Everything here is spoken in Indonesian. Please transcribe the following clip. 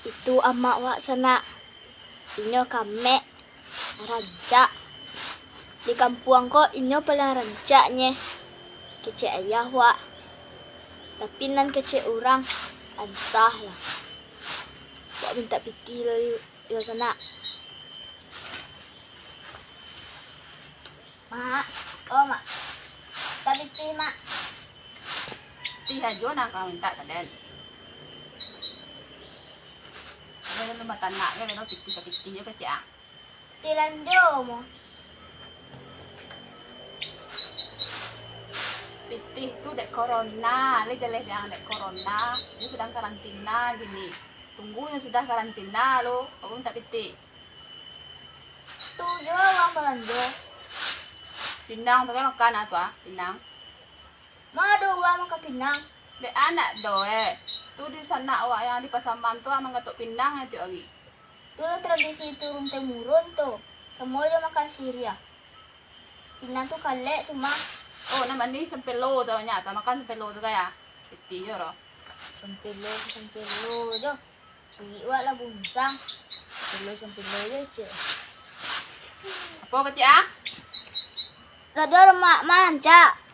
Itu ama wak sana. Inyo kame raja. Di kampung ko inyo pala rajanya. Kece ayah wak. Tapi nan kece orang entahlah. Wak minta piti lo yo sana. Mak, oh mak. Tapi piti mak. Tiha jo na kau minta kaden. Ada lu makan nak ya lo piti jo kecak. Tilanjo mo. Piti itu dek corona, legal yang dek corona. Dia sedang karantina gini. Tunggunya sudah karantina lo. Aku minta piti. Tu jo wang palanjo. Pinang tu kan makan apa? Pinang. Madu wang maka pinang. Dek anak doe. Tu di sana awak yang di Pasaman tu amang gatuk pinang itu lagi. Dulu tradisi turun temurun tuh. Semua jo makan Syria. Pinang tuh kalek cuma Oh, nama ni sempelo tu nyata makan sempelo tu kaya. Piti jo lo. sempelo jo. Ciri wak lah bunsang. Sempelo jo cik. Apa kecak? Tadi orang mak manca.